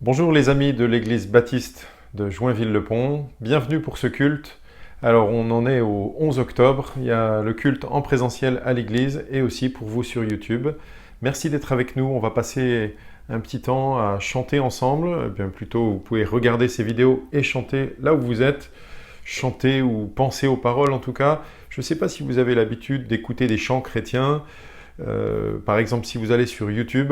Bonjour les amis de l'église baptiste de Joinville-le-Pont, bienvenue pour ce culte. Alors on en est au 11 octobre, il y a le culte en présentiel à l'église et aussi pour vous sur YouTube. Merci d'être avec nous, on va passer un petit temps à chanter ensemble, bien plutôt vous pouvez regarder ces vidéos et chanter là où vous êtes, chanter ou penser aux paroles en tout cas. Je ne sais pas si vous avez l'habitude d'écouter des chants chrétiens, par exemple si vous allez sur YouTube,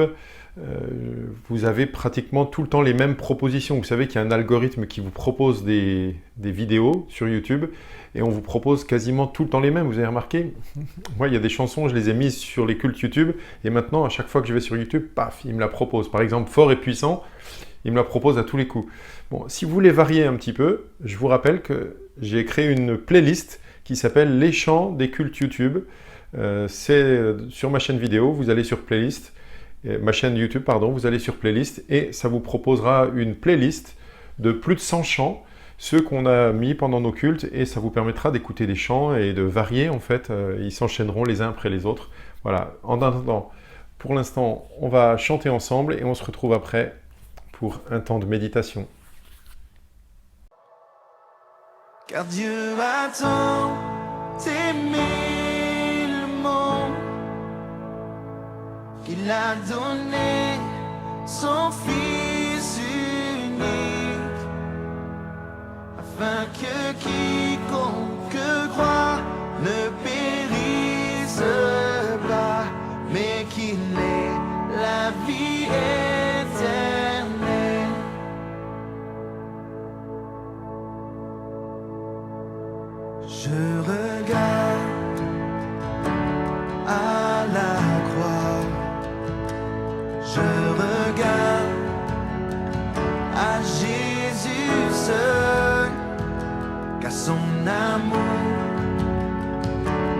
vous avez pratiquement tout le temps les mêmes propositions. Vous savez qu'il y a un algorithme qui vous propose des vidéos sur YouTube et on vous propose quasiment tout le temps les mêmes. Vous avez remarqué? Moi, il y a des chansons, je les ai mises sur les cultes YouTube et maintenant, à chaque fois que je vais sur YouTube, paf, il me la propose. Par exemple, Fort et Puissant, il me la propose à tous les coups. Bon, si vous voulez varier un petit peu, je vous rappelle que j'ai créé une playlist qui s'appelle Les chants des cultes YouTube. C'est sur ma chaîne vidéo, vous allez sur playlist, ma chaîne YouTube, pardon, vous allez sur playlist et ça vous proposera une playlist de plus de 100 chants, ceux qu'on a mis pendant nos cultes et ça vous permettra d'écouter des chants et de varier en fait, ils s'enchaîneront les uns après les autres. Voilà, en attendant, pour l'instant, on va chanter ensemble et on se retrouve après pour un temps de méditation. Car Dieu a tant aimé le monde qu'il a donné son Fils unique, afin que quiconque croit ne périsse pas, mais qu'il ait la vie éternelle. Je regarde à la croix, je regarde à Jésus seul, car son amour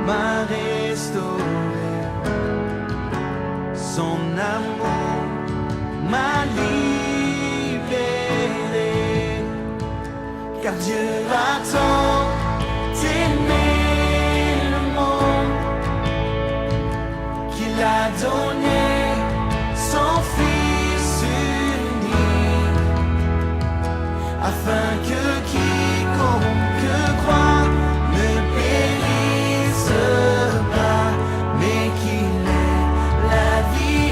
m'a restauré, son amour m'a libéré, car Dieu a tant aimé le monde qu'il a donné son Fils unique, afin que quiconque croit ne périsse pas, mais qu'il ait la vie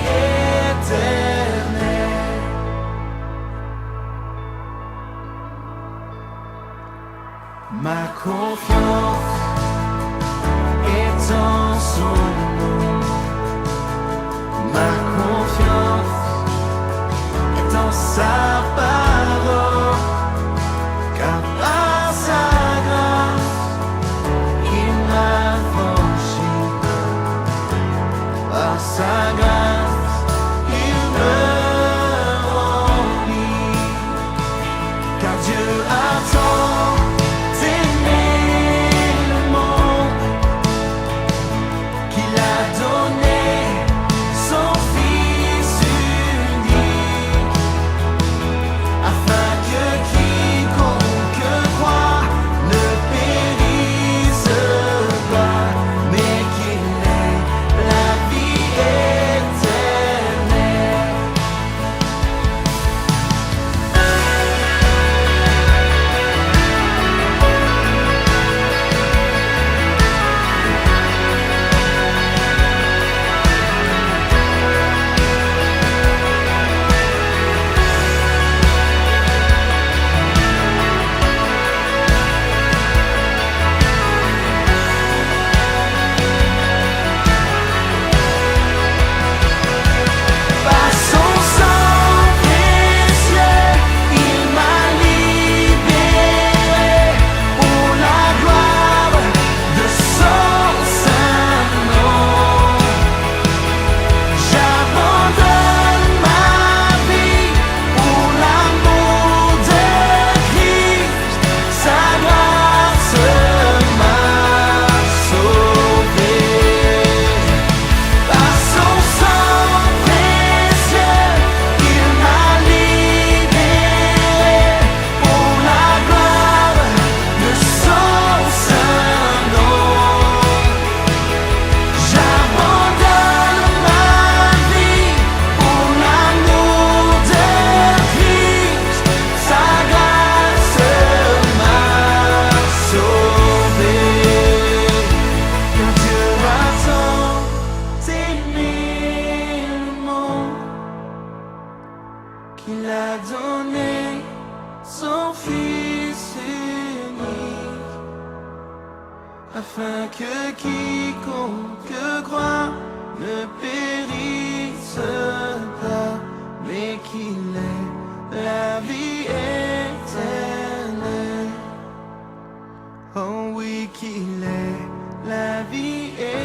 éternelle. Ma confiance est en son nom, ma confiance est en sa parole, car par sa grâce il m'a franchi, par sa grâce il me remplit, car Dieu a tant a donné son Fils unique, afin que quiconque croit ne périsse pas, mais qu'il ait la vie éternelle. Oh oui, qu'il ait la vie éternelle.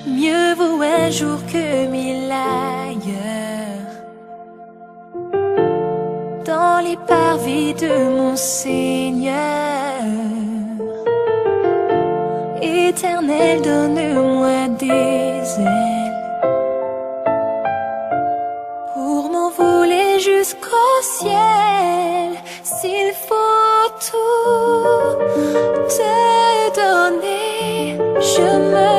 Mieux vaut un jour que mille ailleurs, dans les parvis de mon Seigneur. Éternel, donne-moi des ailes pour m'envoler jusqu'au ciel. S'il faut tout te donner, je me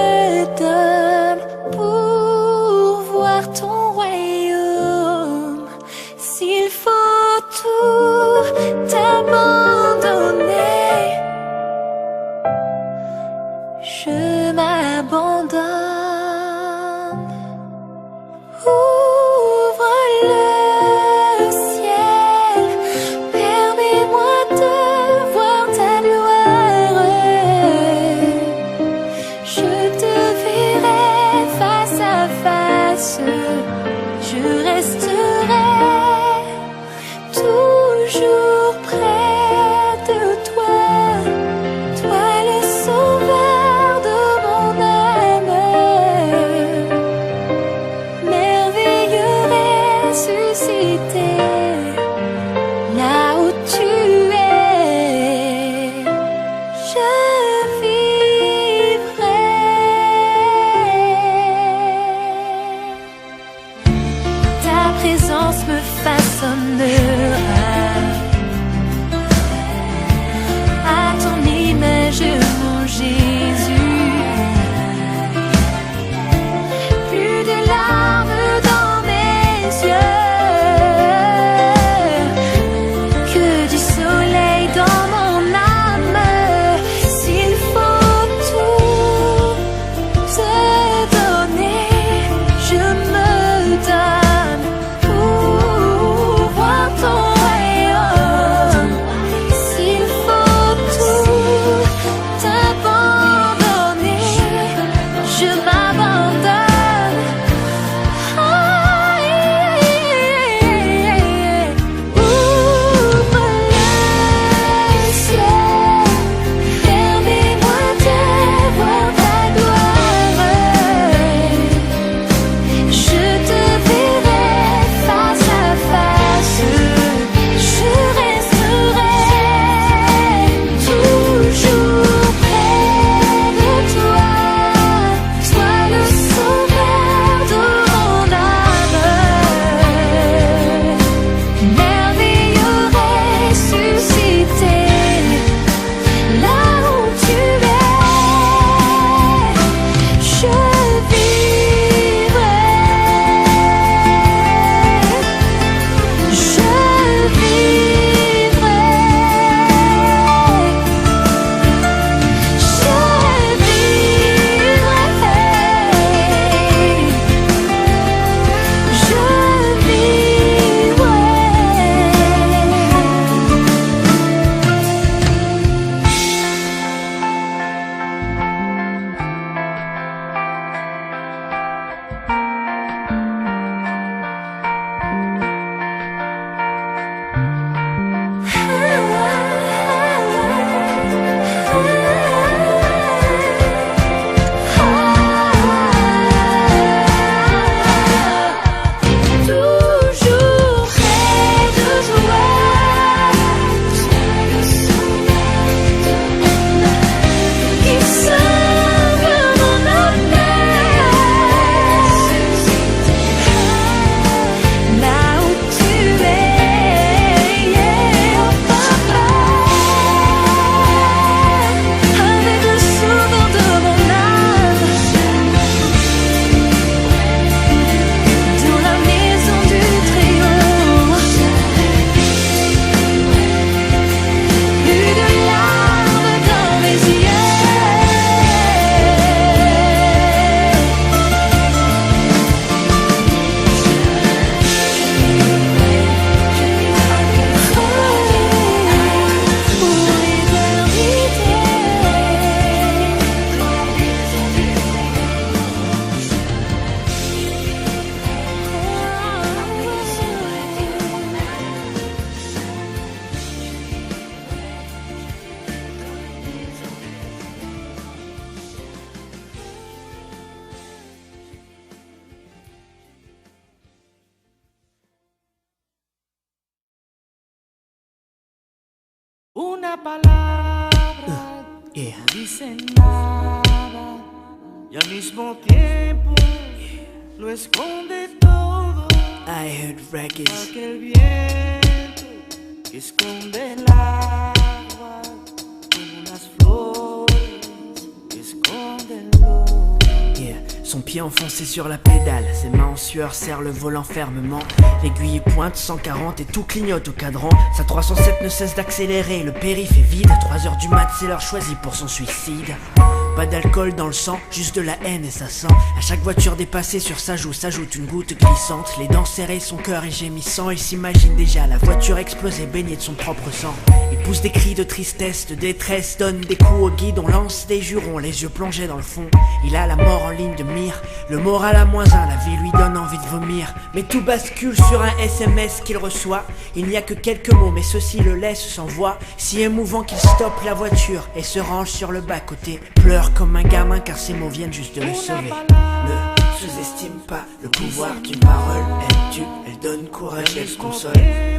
donne pour voir ton royaume. S'il faut tout t'abandonner, je m'abandonne. Ouvre le ciel, permets-moi de voir ta gloire. Je te verrai face à face, je resterai toujours près de toi, toi le sauveur de mon âme. Merveilleux ressuscité, là où tu es, je vivrai. Ta présence me façonnera à ton image, mon Jésus. Plus de larmes dans mes yeux, que du soleil dans mon âme. S'il faut tout te donner, je me donne pour voir ton Una palabra Yeah. no dice nada y al mismo tiempo lo esconde todo. I heard records. Aquel viento que esconde el agua como las flores que esconden l'eau. Yeah. Son pied enfoncé sur la pédale, ses mains en sueur serrent le volant fermement. L'aiguille pointe 140 et tout clignote au cadran. Sa 307 ne cesse d'accélérer, le périph' est vide. 3h du mat, c'est l'heure choisie pour son suicide. Pas d'alcool dans le sang, juste de la haine et ça sent. À chaque voiture dépassée sur sa joue s'ajoute une goutte glissante. Les dents serrées, son cœur est gémissant. Il s'imagine déjà la voiture explosée, baignée de son propre sang. Il pousse des cris de tristesse, de détresse, donne des coups au guide, on lance des jurons, les yeux plongés dans le fond. Il a la mort en ligne de mire, le moral à -1, la vie lui donne envie de vomir. Mais tout bascule sur un SMS qu'il reçoit. Il n'y a que quelques mots, mais ceux-ci le laissent sans voix. Si émouvant qu'il stoppe la voiture et se range sur le bas-côté. Pleure comme un gamin car ces mots viennent juste de le sauver. Ne sous-estime pas le pouvoir d'une parole. Elle tue, elle donne courage, elle console.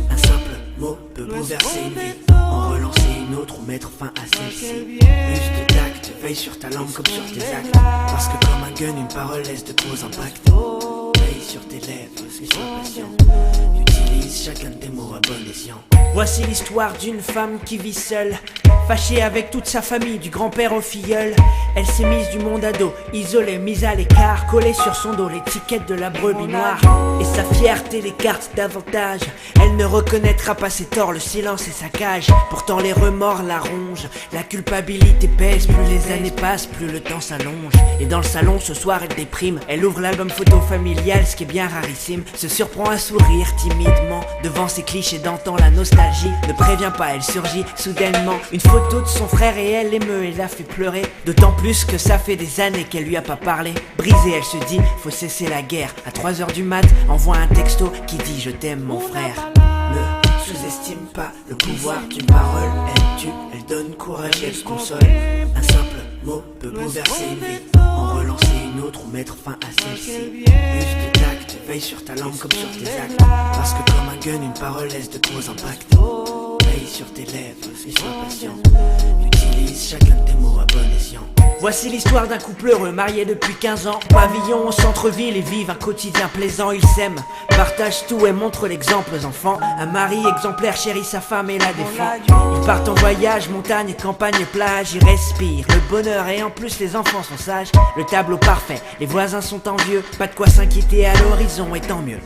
Un simple mot peut bouleverser une vie, en relancer une autre ou mettre fin à celle-ci. Plus de tact, veille sur ta langue comme sur tes actes. Parce que comme un gun, une parole laisse de gros impacts. Veille sur tes lèvres, et sois patient. Utilise chacun de tes mots à bon escient. Voici l'histoire d'une femme qui vit seule, fâchée avec toute sa famille, du grand-père au filleul. Elle s'est mise du monde à dos, isolée, mise à l'écart, collée sur son dos l'étiquette de la brebis noire. Et sa fierté l'écarte davantage. Elle ne reconnaîtra pas ses torts, le silence et sa cage. Pourtant les remords la rongent, la culpabilité pèse. Plus les années passent, plus le temps s'allonge. Et dans le salon ce soir elle déprime. Elle ouvre l'album photo familial, ce qui est bien rarissime. Se surprend à sourire timidement devant ses clichés d'antan. La nostalgie ne prévient pas, elle surgit soudainement. Une photo de son frère et elle l'émeut et la fait pleurer. D'autant plus que ça fait des années qu'elle lui a pas parlé. Brisée elle se dit, faut cesser la guerre. À 3h du mat, envoie un texto qui dit je t'aime mon frère. Ne sous-estime pas le pouvoir d'une parole. Elle tue, elle donne courage, elle console. Un simple mot peut bouleverser une vie, en relancer une autre ou mettre fin à celle-ci. Plus de tact, veille sur ta langue comme sur tes actes. Parce que comme un gun, une parole laisse de gros impacts. Veille sur tes lèvres et sois patient. Utilise chacun de tes mots à bon escient. Voici l'histoire d'un couple heureux, marié depuis 15 ans. Pavillon au centre-ville et vivent un quotidien plaisant. Ils s'aiment, partagent tout et montrent l'exemple aux enfants. Un mari exemplaire chérit sa femme et la défend. Ils partent en voyage, montagne, campagne, plage. Ils respirent le bonheur et en plus les enfants sont sages. Le tableau parfait, les voisins sont envieux. Pas de quoi s'inquiéter à l'horizon et tant mieux.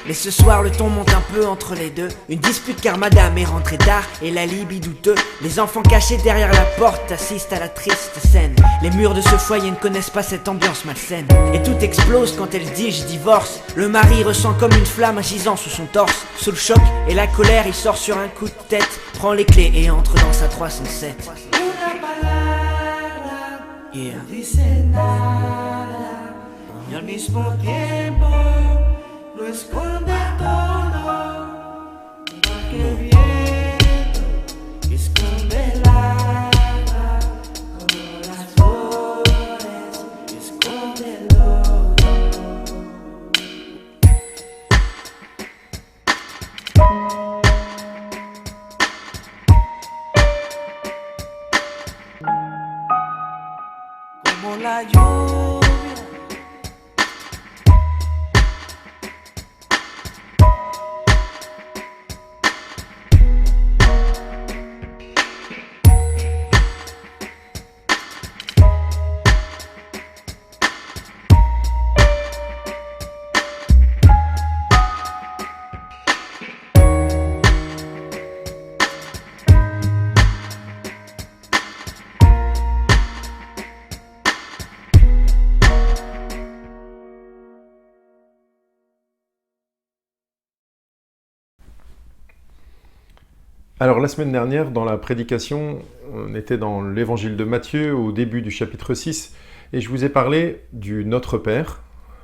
Mais ce soir le ton monte un peu entre les deux. Une dispute car madame est rentrée tard et l'alibi douteux. Les enfants cachés derrière la porte assistent à la triste scène. Les murs de ce foyer ne connaissent pas cette ambiance malsaine. Et tout explose quand elle dit je divorce. Le mari ressent comme une flamme agissant sous son torse. Sous le choc et la colère il sort sur un coup de tête. Prend les clés et entre dans sa 307. Una palabra Yeah. no dice nada y al mismo tiempo lo esconde todo. Aquel viento que esconde el agua como las flores que esconde el lodo. Como la lluvia Alors la semaine dernière, dans la prédication, on était dans l'évangile de Matthieu, au début du chapitre 6, et je vous ai parlé du Notre Père,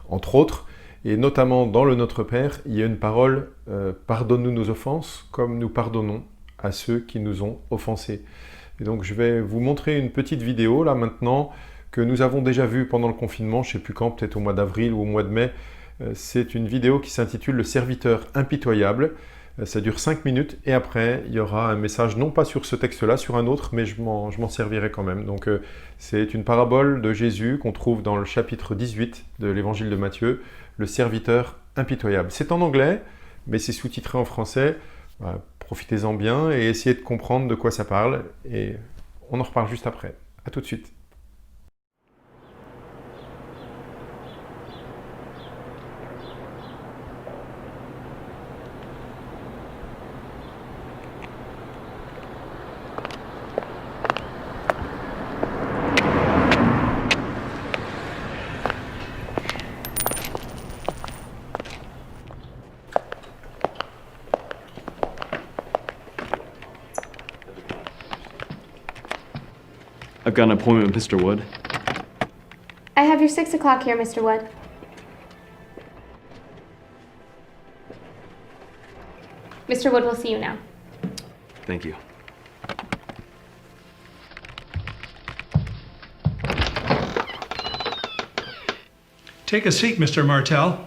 entre autres, et notamment dans le Notre Père, il y a une parole « Pardonne-nous nos offenses, comme nous pardonnons à ceux qui nous ont offensés ». Et donc je vais vous montrer une petite vidéo, là maintenant, que nous avons déjà vue pendant le confinement, je ne sais plus quand, peut-être au mois d'avril ou au mois de mai. C'est une vidéo qui s'intitule « Le serviteur impitoyable ». Ça dure 5 minutes et après, il y aura un message, non pas sur ce texte-là, sur un autre, mais je m'en servirai quand même. Donc, c'est une parabole de Jésus qu'on trouve dans le chapitre 18 de l'évangile de Matthieu, le serviteur impitoyable. C'est en anglais, mais c'est sous-titré en français. Profitez-en bien et essayez de comprendre de quoi ça parle. Et on en reparle juste après. À tout de suite. I've got an appointment with Mr. Wood. I have your 6 o'clock here, Mr. Wood. Mr. Wood will see you now. Thank you. Take a seat, Mr. Martel.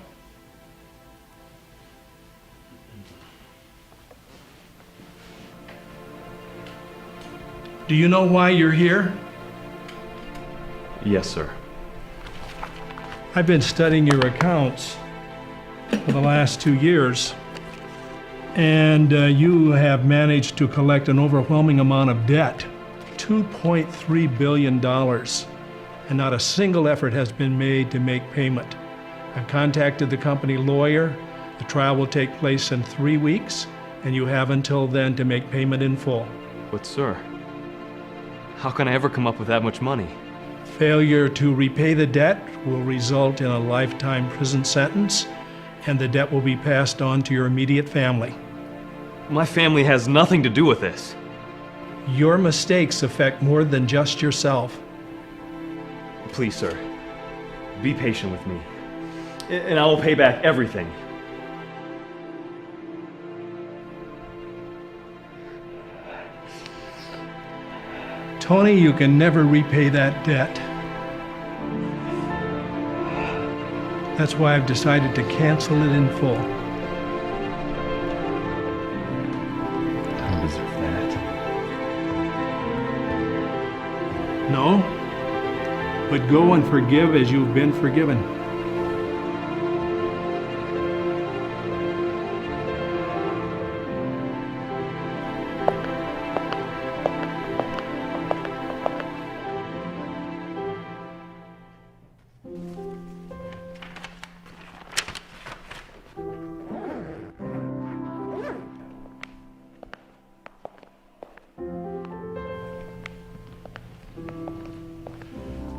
Do you know why you're here? Yes, sir. I've been studying your accounts for the last 2 years, and you have managed to collect an overwhelming amount of debt, $2.3 billion, and not a single effort has been made to make payment. I've contacted the company lawyer. The trial will take place in 3 weeks, and you have until then to make payment in full. But, sir, how can I ever come up with that much money? Failure to repay the debt will result in a lifetime prison sentence, and the debt will be passed on to your immediate family. My family has nothing to do with this. Your mistakes affect more than just yourself. Please, sir, be patient with me, and I will pay back everything. Tony, you can never repay that debt. That's why I've decided to cancel it in full. I don't deserve that. No, but go and forgive as you've been forgiven.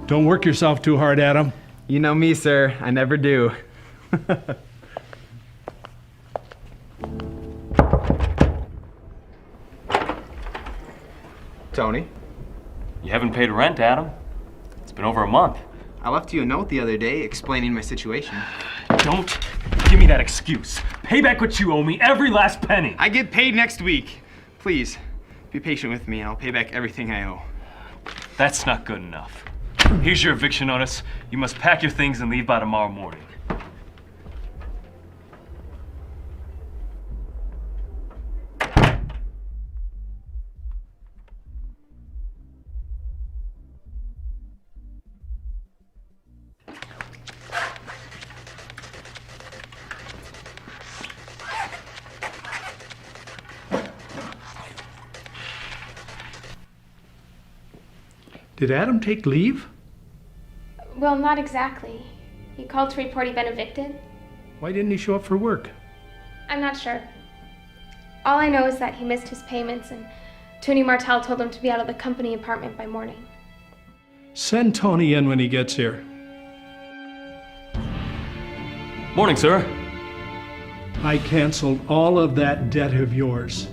Don't work yourself too hard, Adam. You know me, sir. I never do. Tony, You haven't paid rent, Adam. It's been over a month. I left you a note the other day explaining my situation. Don't give me that excuse. Pay back what you owe me, every last penny. I get paid next week. Please, be patient with me and I'll pay back everything I owe. That's not good enough. Here's your eviction notice. You must pack your things and leave by tomorrow morning. Did Adam take leave? Well, not exactly. He called to report he'd been evicted. Why didn't he show up for work? I'm not sure. All I know is that he missed his payments and Tony Martel told him to be out of the company apartment by morning. Send Tony in when he gets here. Morning, sir. I canceled all of that debt of yours.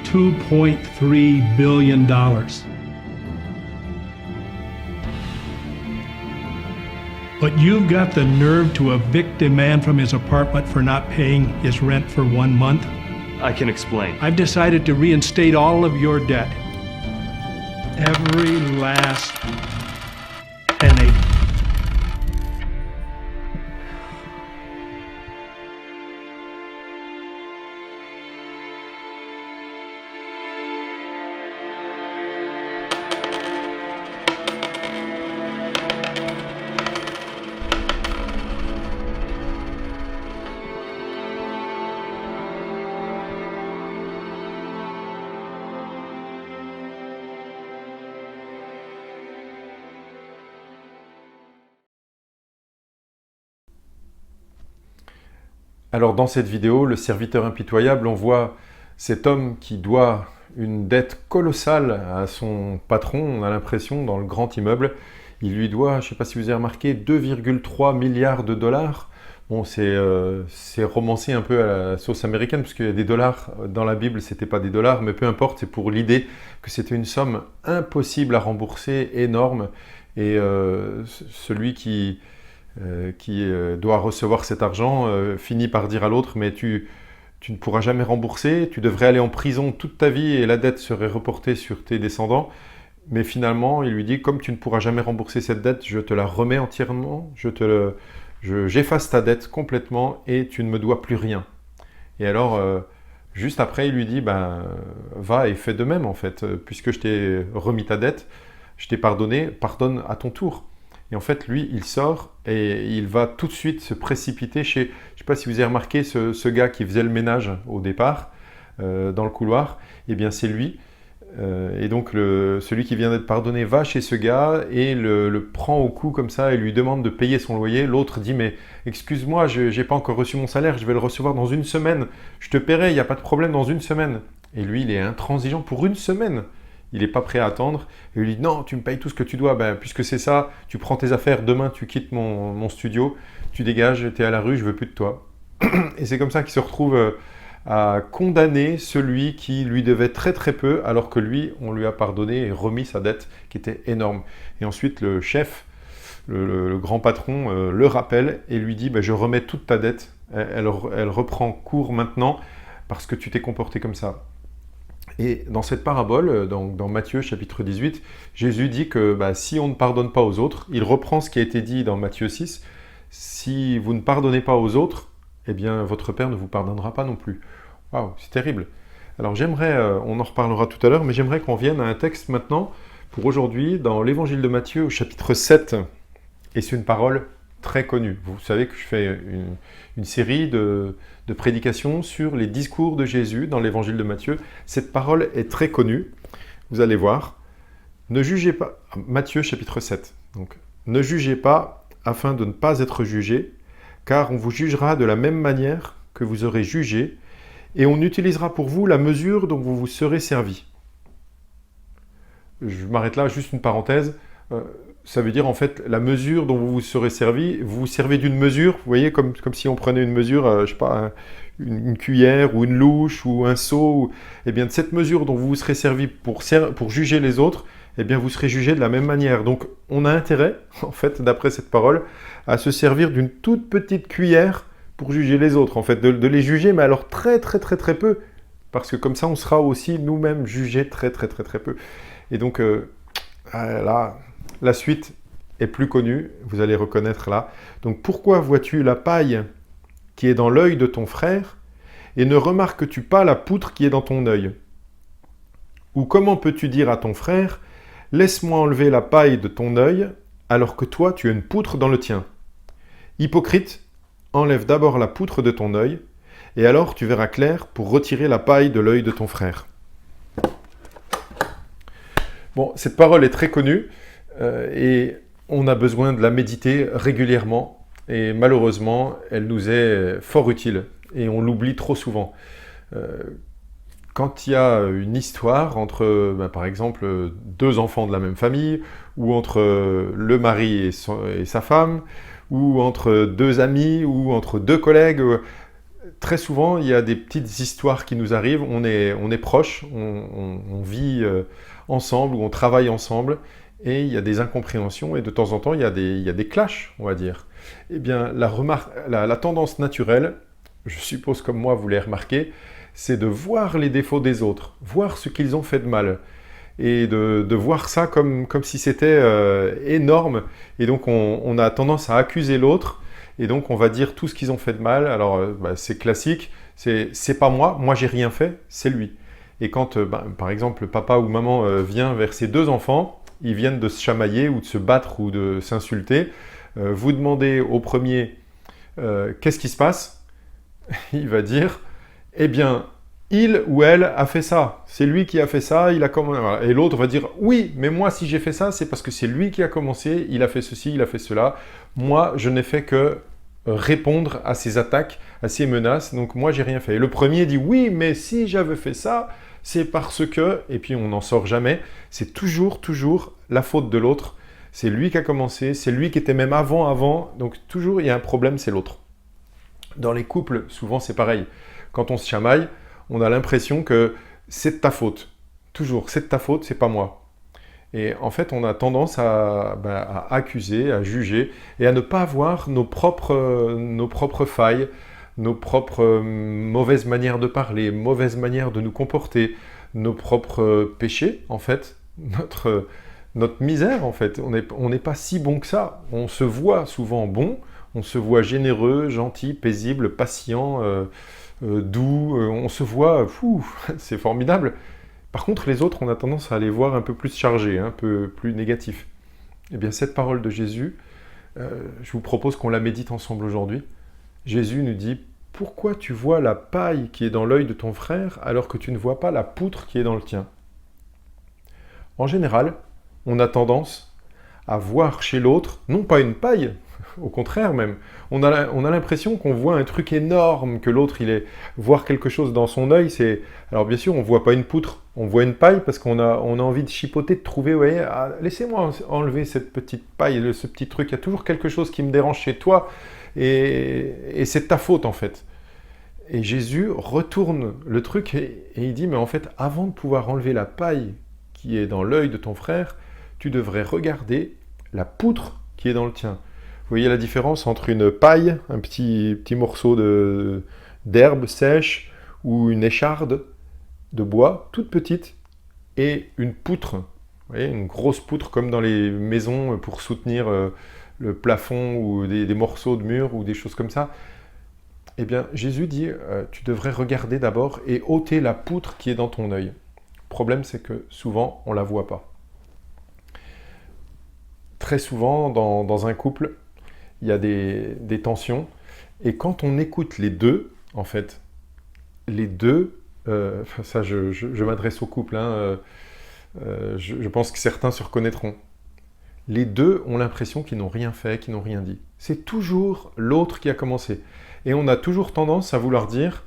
$2.3 billion. But you've got the nerve to evict a man from his apartment for not paying his rent for 1 month? I can explain. I've decided to reinstate all of your debt. Every last penny. Alors dans cette vidéo, le serviteur impitoyable, on voit cet homme qui doit une dette colossale à son patron, on a l'impression, dans le grand immeuble. Il lui doit, je ne sais pas si vous avez remarqué, 2,3 milliards de dollars. Bon, c'est romancé un peu à la sauce américaine, parce qu'il y a des dollars dans la Bible, ce n'était pas des dollars, mais peu importe, c'est pour l'idée que c'était une somme impossible à rembourser, énorme. Et celui qui doit recevoir cet argent finit par dire à l'autre, mais tu ne pourras jamais rembourser, tu devrais aller en prison toute ta vie et la dette serait reportée sur tes descendants. Mais finalement, il lui dit, comme tu ne pourras jamais rembourser cette dette, je te la remets entièrement, j'efface ta dette complètement et tu ne me dois plus rien. Et alors, juste après, il lui dit, ben, va et fais de même en fait, puisque je t'ai remis ta dette, je t'ai pardonné, pardonne à ton tour. Et en fait, lui, il sort et il va tout de suite se précipiter chez... Je ne sais pas si vous avez remarqué ce gars qui faisait le ménage au départ, dans le couloir. Eh bien, c'est lui. Et donc, celui qui vient d'être pardonné va chez ce gars et le prend au cou comme ça et lui demande de payer son loyer. L'autre dit, mais excuse-moi, je n'ai pas encore reçu mon salaire, je vais le recevoir dans une semaine. Je te paierai, il n'y a pas de problème dans une semaine. Et lui, il est intransigeant pour une semaine. Il n'est pas prêt à attendre. Et il lui dit, non, tu me payes tout ce que tu dois. Ben, puisque c'est ça, tu prends tes affaires, demain tu quittes mon studio, tu dégages, tu es à la rue, je veux plus de toi. Et c'est comme ça qu'il se retrouve à condamner celui qui lui devait très très peu, alors que lui, on lui a pardonné et remis sa dette qui était énorme. Et ensuite, le chef, le grand patron, le rappelle et lui dit, ben, je remets toute ta dette. Elle reprend cours maintenant parce que tu t'es comporté comme ça. Et dans cette parabole, dans Matthieu chapitre 18, Jésus dit que si on ne pardonne pas aux autres, il reprend ce qui a été dit dans Matthieu 6, si vous ne pardonnez pas aux autres, eh bien votre Père ne vous pardonnera pas non plus. Waouh, c'est terrible. Alors j'aimerais, on en reparlera tout à l'heure, mais j'aimerais qu'on vienne à un texte maintenant, pour aujourd'hui, dans l'évangile de Matthieu au chapitre 7, et c'est une parole très connue. Vous savez que je fais une série de prédications sur les discours de Jésus dans l'évangile de Matthieu. Cette parole est très connue, vous allez voir. Ne jugez pas, Matthieu chapitre 7, donc, ne jugez pas afin de ne pas être jugés, car on vous jugera de la même manière que vous aurez jugé, et on utilisera pour vous la mesure dont vous vous serez servi. Je m'arrête là, juste une parenthèse. Ça veut dire en fait la mesure dont vous vous serez servi, vous vous servez d'une mesure, vous voyez, comme si on prenait une mesure, je sais pas, une cuillère ou une louche ou un seau, et bien de cette mesure dont vous vous serez servi pour juger les autres, eh bien vous serez jugé de la même manière. Donc on a intérêt, en fait, d'après cette parole, à se servir d'une toute petite cuillère pour juger les autres, en fait, de les juger, mais alors très très très très peu, parce que comme ça on sera aussi nous-mêmes jugés très très très très peu. Et donc là, la suite est plus connue, vous allez reconnaître là. Donc pourquoi vois-tu la paille qui est dans l'œil de ton frère et ne remarques-tu pas la poutre qui est dans ton œil? Ou comment peux-tu dire à ton frère, laisse-moi enlever la paille de ton œil alors que toi tu as une poutre dans le tien? Hypocrite, enlève d'abord la poutre de ton œil et alors tu verras clair pour retirer la paille de l'œil de ton frère. Bon, cette parole est très connue. Et on a besoin de la méditer régulièrement et malheureusement elle nous est fort utile et on l'oublie trop souvent. Quand il y a une histoire entre par exemple deux enfants de la même famille ou entre le mari et sa femme ou entre deux amis ou entre deux collègues, très souvent il y a des petites histoires qui nous arrivent, on est proches, on vit ensemble ou on travaille ensemble. Et il y a des incompréhensions et de temps en temps, il y a des clashs, on va dire. Eh bien, la tendance naturelle, je suppose comme moi vous l'avez remarqué, c'est de voir les défauts des autres, voir ce qu'ils ont fait de mal, et de voir ça comme si c'était énorme. Et donc, on a tendance à accuser l'autre, et donc on va dire tout ce qu'ils ont fait de mal. Alors, c'est classique, c'est pas moi j'ai rien fait, c'est lui. Et quand, par exemple, papa ou maman vient vers ses deux enfants, ils viennent de se chamailler ou de se battre ou de s'insulter. Vous demandez au premier qu'est-ce qui se passe? Il va dire, eh bien, il ou elle a fait ça. C'est lui qui a fait ça, il a commencé. Voilà. Et l'autre va dire, oui, mais moi, si j'ai fait ça, c'est parce que c'est lui qui a commencé, il a fait ceci, il a fait cela. Moi, je n'ai fait que répondre à ces attaques, à ces menaces. Donc moi, j'ai rien fait. Et le premier dit oui, mais si j'avais fait ça, c'est parce que, et puis on n'en sort jamais, c'est toujours la faute de l'autre. C'est lui qui a commencé, c'est lui qui était même avant. Donc toujours, il y a un problème, c'est l'autre. Dans les couples, souvent, c'est pareil. Quand on se chamaille, on a l'impression que c'est de ta faute. Toujours, c'est de ta faute, c'est pas moi. Et en fait, on a tendance à accuser, à juger, et à ne pas voir nos propres failles, nos propres mauvaises manières de parler, mauvaises manières de nous comporter, nos propres péchés, en fait, notre misère, en fait. On n'est pas si bon que ça. On se voit souvent bon, on se voit généreux, gentil, paisible, patient, doux, on se voit, c'est formidable. Par contre, les autres, on a tendance à les voir un peu plus chargés, un peu plus négatifs. Eh bien, cette parole de Jésus, je vous propose qu'on la médite ensemble aujourd'hui. Jésus nous dit, pourquoi tu vois la paille qui est dans l'œil de ton frère alors que tu ne vois pas la poutre qui est dans le tien? En général, on a tendance à voir chez l'autre, non pas une paille, au contraire même, on a l'impression qu'on voit un truc énorme, que l'autre, voir quelque chose dans son œil, c'est... Alors bien sûr, on ne voit pas une poutre, on voit une paille parce qu'on a envie de chipoter, de trouver, ouais, laissez-moi enlever cette petite paille, ce petit truc, il y a toujours quelque chose qui me dérange chez toi, et c'est de ta faute en fait. Et Jésus retourne le truc et il dit, mais en fait, avant de pouvoir enlever la paille qui est dans l'œil de ton frère, tu devrais regarder la poutre qui est dans le tien. Vous voyez la différence entre une paille, un petit morceau d'herbe sèche, ou une écharde de bois, toute petite, et une poutre, vous voyez, une grosse poutre comme dans les maisons pour soutenir le plafond, ou des morceaux de mur, ou des choses comme ça. Eh bien, Jésus dit, tu devrais regarder d'abord et ôter la poutre qui est dans ton œil. Le problème, c'est que souvent, on ne la voit pas. Très souvent, dans un couple, il y a des tensions, et quand on écoute les deux, en fait, les deux, ça je m'adresse au couple, je pense que certains se reconnaîtront, les deux ont l'impression qu'ils n'ont rien fait, qu'ils n'ont rien dit. C'est toujours l'autre qui a commencé. Et on a toujours tendance à vouloir dire,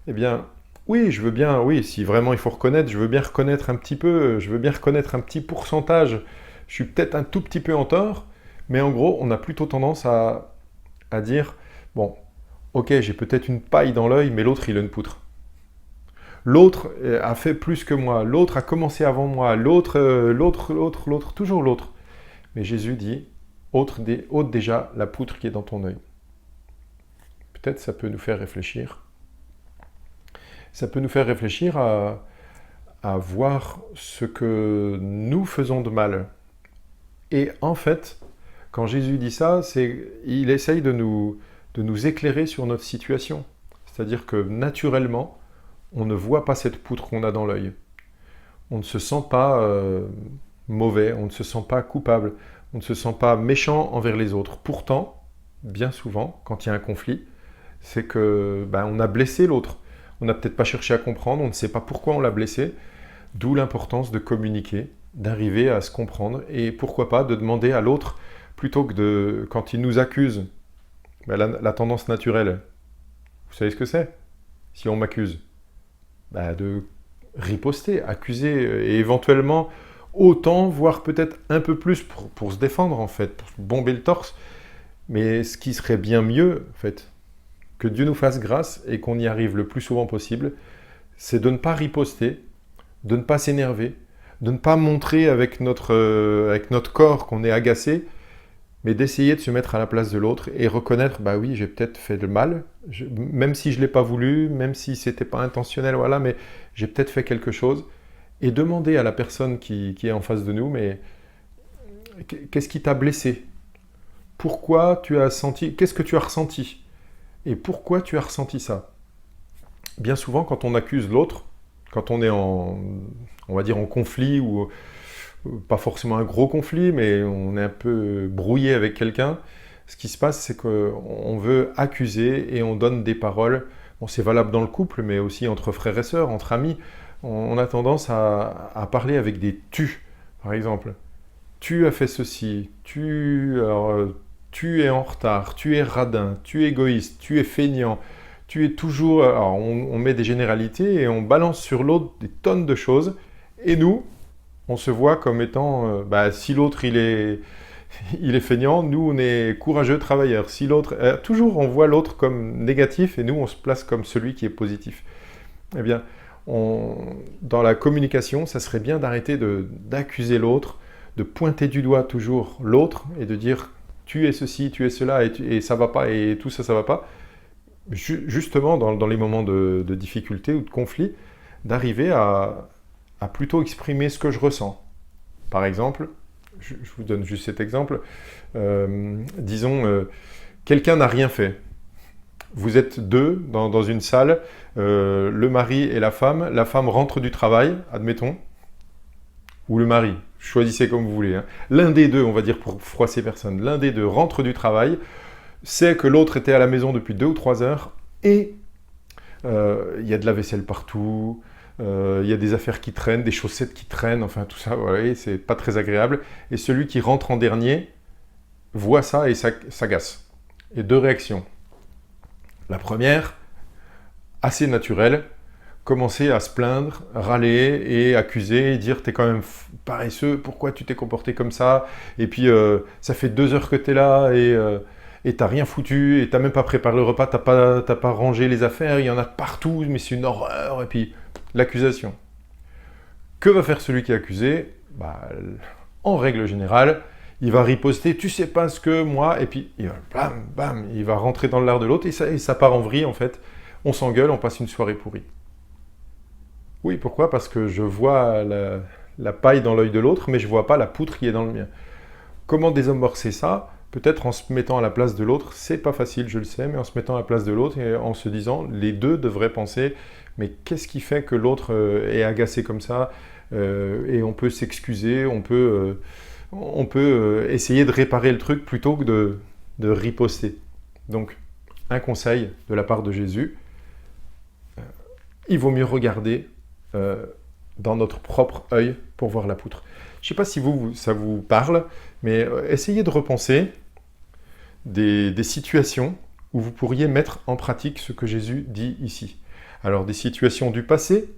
eh bien, oui, je veux bien, oui, si vraiment il faut reconnaître, je veux bien reconnaître un petit peu, je veux bien reconnaître un petit pourcentage, je suis peut-être un tout petit peu en tort, mais en gros, on a plutôt tendance à dire, bon, ok, j'ai peut-être une paille dans l'œil, mais l'autre, il a une poutre. L'autre a fait plus que moi, l'autre a commencé avant moi, l'autre, toujours l'autre. Mais Jésus dit, ôte déjà la poutre qui est dans ton œil. Peut-être ça peut nous faire réfléchir. Ça peut nous faire réfléchir à voir ce que nous faisons de mal. Et en fait, quand Jésus dit ça, il essaye de nous éclairer sur notre situation. C'est-à-dire que naturellement, on ne voit pas cette poutre qu'on a dans l'œil. On ne se sent pas mauvais, on ne se sent pas coupable, on ne se sent pas méchant envers les autres. Pourtant, bien souvent, quand il y a un conflit, c'est que on a blessé l'autre. On n'a peut-être pas cherché à comprendre, on ne sait pas pourquoi on l'a blessé, d'où l'importance de communiquer, d'arriver à se comprendre, et pourquoi pas de demander à l'autre, plutôt que quand il nous accuse, la tendance naturelle, vous savez ce que c'est? Si on m'accuse, de riposter, accuser, et éventuellement autant, voire peut-être un peu plus pour se défendre en fait, pour se bomber le torse, mais ce qui serait bien mieux, en fait, que Dieu nous fasse grâce et qu'on y arrive le plus souvent possible, c'est de ne pas riposter, de ne pas s'énerver, de ne pas montrer avec notre corps qu'on est agacé, mais d'essayer de se mettre à la place de l'autre et reconnaître, oui, j'ai peut-être fait le mal, même si je ne l'ai pas voulu, même si ce n'était pas intentionnel, voilà, mais j'ai peut-être fait quelque chose, et demander à la personne qui est en face de nous, mais qu'est-ce qui t'a blessé? Pourquoi tu as senti? Qu'est-ce que tu as ressenti? Et pourquoi tu as ressenti ça? Bien souvent, quand on accuse l'autre, quand on est on va dire en conflit, ou pas forcément un gros conflit, mais on est un peu brouillé avec quelqu'un, ce qui se passe, c'est qu'on veut accuser et on donne des paroles. Bon, c'est valable dans le couple, mais aussi entre frères et sœurs, entre amis. On a tendance à parler avec des « tu », par exemple. Tu as fait ceci, tu tu es en retard, tu es radin, tu es égoïste, tu es feignant, tu es toujours... Alors on met des généralités et on balance sur l'autre des tonnes de choses. Et nous, on se voit comme étant... si l'autre il est feignant, nous on est courageux travailleurs. Si l'autre... toujours on voit l'autre comme négatif et nous on se place comme celui qui est positif. Eh bien, dans la communication, ça serait bien d'arrêter d'accuser l'autre, de pointer du doigt toujours l'autre et de dire tu es ceci, tu es cela et ça va pas et tout ça, ça va pas. Justement, dans les moments de difficulté ou de conflit, d'arriver à plutôt exprimer ce que je ressens. Par exemple, je vous donne juste cet exemple, disons, quelqu'un n'a rien fait. Vous êtes deux dans une salle, le mari et la femme rentre du travail, admettons, ou le mari, choisissez comme vous voulez. Hein. L'un des deux, on va dire pour froisser personne, l'un des deux rentre du travail, sait que l'autre était à la maison depuis 2 ou 3 heures, et il y a de la vaisselle partout, il y a des affaires qui traînent, des chaussettes qui traînent, enfin tout ça, voilà, c'est pas très agréable. Et celui qui rentre en dernier voit ça et s'agace. Et 2 réactions. La première, assez naturelle, commencer à se plaindre, râler et accuser et dire « t'es quand même paresseux, pourquoi tu t'es comporté comme ça ? Et puis ça fait 2 heures que t'es là et t'as rien foutu et t'as même pas préparé le repas, t'as pas rangé les affaires, il y en a partout, mais c'est une horreur !» Et puis l'accusation. Que va faire celui qui est accusé ? En règle générale, il va riposter, tu sais pas ce que moi, et puis il va, bam, bam, il va rentrer dans le lard de l'autre, et ça part en vrille en fait. On s'engueule, on passe une soirée pourrie. Oui, pourquoi ? Parce que je vois la paille dans l'œil de l'autre, mais je vois pas la poutre qui est dans le mien. Comment désamorcer ça ? Peut-être en se mettant à la place de l'autre, c'est pas facile, je le sais, mais en se mettant à la place de l'autre et en se disant, les deux devraient penser, mais qu'est-ce qui fait que l'autre est agacé comme ça ? Et on peut s'excuser, on peut essayer de réparer le truc plutôt que de riposter. Donc, un conseil de la part de Jésus, il vaut mieux regarder dans notre propre œil pour voir la poutre. Je ne sais pas si ça vous parle, mais essayez de repenser des situations où vous pourriez mettre en pratique ce que Jésus dit ici. Alors, des situations du passé,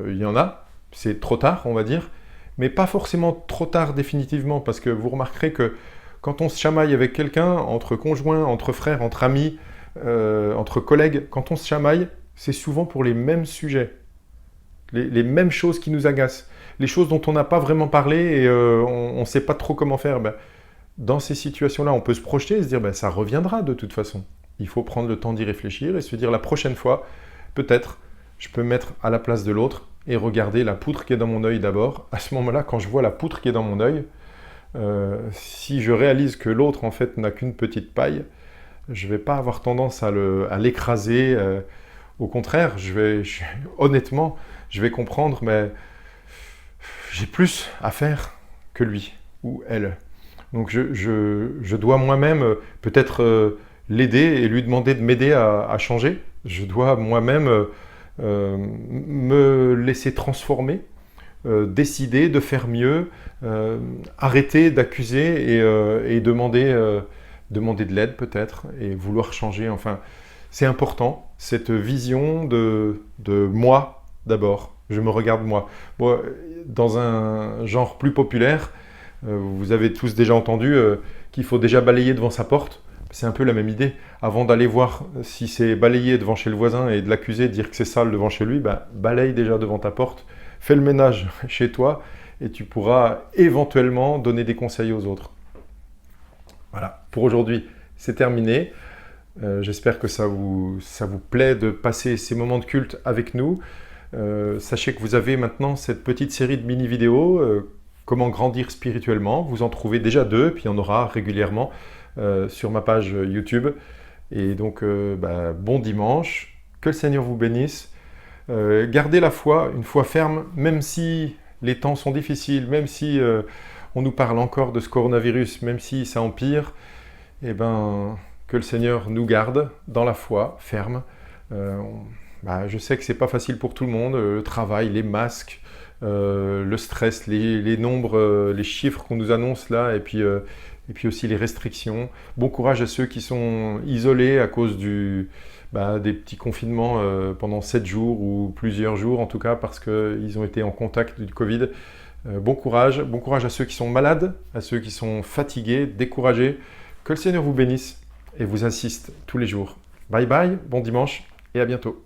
il y en a, c'est trop tard, on va dire, mais pas forcément trop tard définitivement, parce que vous remarquerez que quand on se chamaille avec quelqu'un, entre conjoints, entre frères, entre amis, entre collègues, quand on se chamaille, c'est souvent pour les mêmes sujets, les mêmes choses qui nous agacent, les choses dont on n'a pas vraiment parlé et on ne sait pas trop comment faire. Dans ces situations-là, on peut se projeter et se dire ça reviendra de toute façon. Il faut prendre le temps d'y réfléchir et se dire la prochaine fois, peut-être, je peux me mettre à la place de l'autre et regarder la poutre qui est dans mon œil d'abord. À ce moment-là, quand je vois la poutre qui est dans mon œil, si je réalise que l'autre, en fait, n'a qu'une petite paille, je ne vais pas avoir tendance à l'écraser. Au contraire, honnêtement, je vais comprendre, mais j'ai plus à faire que lui ou elle. Donc je dois moi-même peut-être l'aider et lui demander de m'aider à changer. Je dois moi-même me laisser transformer, décider de faire mieux, arrêter d'accuser et demander de l'aide peut-être et vouloir changer. Enfin, c'est important, cette vision de moi d'abord. Je me regarde moi. Bon, dans un genre plus populaire, vous avez tous déjà entendu qu'il faut déjà balayer devant sa porte. C'est un peu la même idée. Avant d'aller voir si c'est balayé devant chez le voisin et de l'accuser, de dire que c'est sale devant chez lui, balaye déjà devant ta porte, fais le ménage chez toi et tu pourras éventuellement donner des conseils aux autres. Voilà, pour aujourd'hui, c'est terminé. J'espère que ça vous plaît de passer ces moments de culte avec nous. Sachez que vous avez maintenant cette petite série de mini-vidéos, comment grandir spirituellement. Vous en trouvez déjà 2, puis il y en aura régulièrement sur ma page YouTube. Et donc, bon dimanche, que le Seigneur vous bénisse. Gardez la foi, une foi ferme, même si les temps sont difficiles, même si on nous parle encore de ce coronavirus, même si ça empire, que le Seigneur nous garde dans la foi ferme. Je sais que c'est pas facile pour tout le monde, le travail, les masques, le stress, les nombres, les chiffres qu'on nous annonce là, et puis et puis aussi les restrictions. Bon courage à ceux qui sont isolés à cause des petits confinements pendant 7 jours ou plusieurs jours en tout cas parce qu'ils ont été en contact du Covid. Bon courage à ceux qui sont malades, à ceux qui sont fatigués, découragés. Que le Seigneur vous bénisse et vous assiste tous les jours. Bye bye, bon dimanche et à bientôt.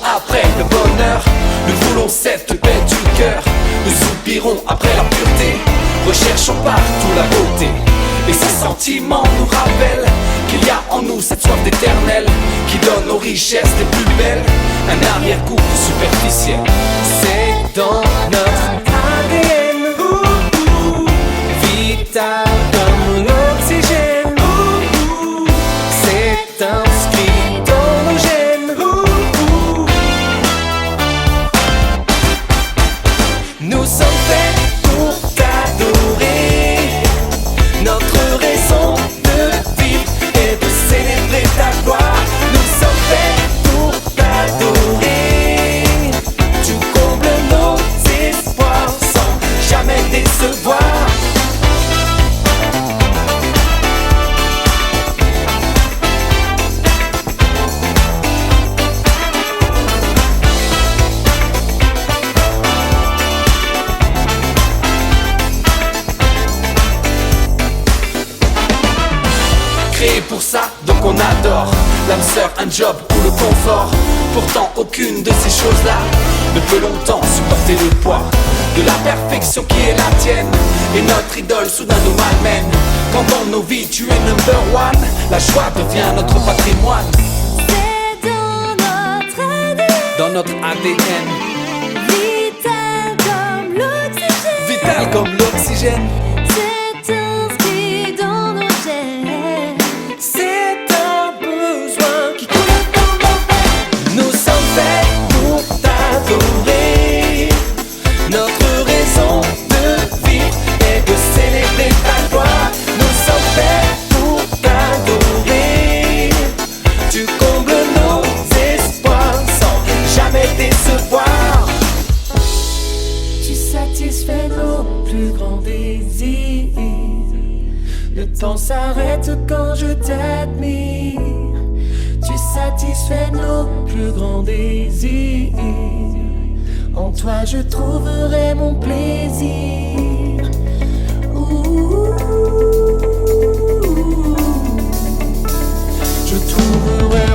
Après le bonheur, nous voulons cette paix du cœur. Nous soupirons après la pureté, recherchons partout la beauté. Et ces sentiments nous rappellent qu'il y a en nous cette soif d'éternel qui donne aux richesses les plus belles un arrière-goût superficiel. C'est dans notre ADN, vital comme l'oxygène. C'est inscrit dans nos gènes. Nous sommes faits pour t'adorer. Notre raison de vivre est de célébrer ta gloire. Nous sommes faits pour t'adorer. Tu combles nos espoirs sans jamais décevoir. Créé pour ça, donc on adore l'âme sœur, un job ou le confort. Pourtant aucune de ces choses-là ne peut longtemps supporter le poids de la perfection qui est la tienne. Et notre idole soudain nous malmène. Quand dans nos vies tu es number one, la joie devient notre patrimoine. C'est dans notre ADN, Vital comme l'oxygène. vital comme l'oxygène. C'est inscrit dans nos gènes. C'est un besoin qui coule dans nos veines. Nous sommes faits pour t'adorer. Notre raison de vivre est de célébrer ta gloire. Nous sommes faits pour t'adorer. Tu combles nos espoirs sans jamais décevoir. Tu satisfais nos plus grands désirs. Le temps s'arrête quand je t'admire. Tu satisfais nos plus grands désirs. En toi je trouverai mon plaisir. Je trouverai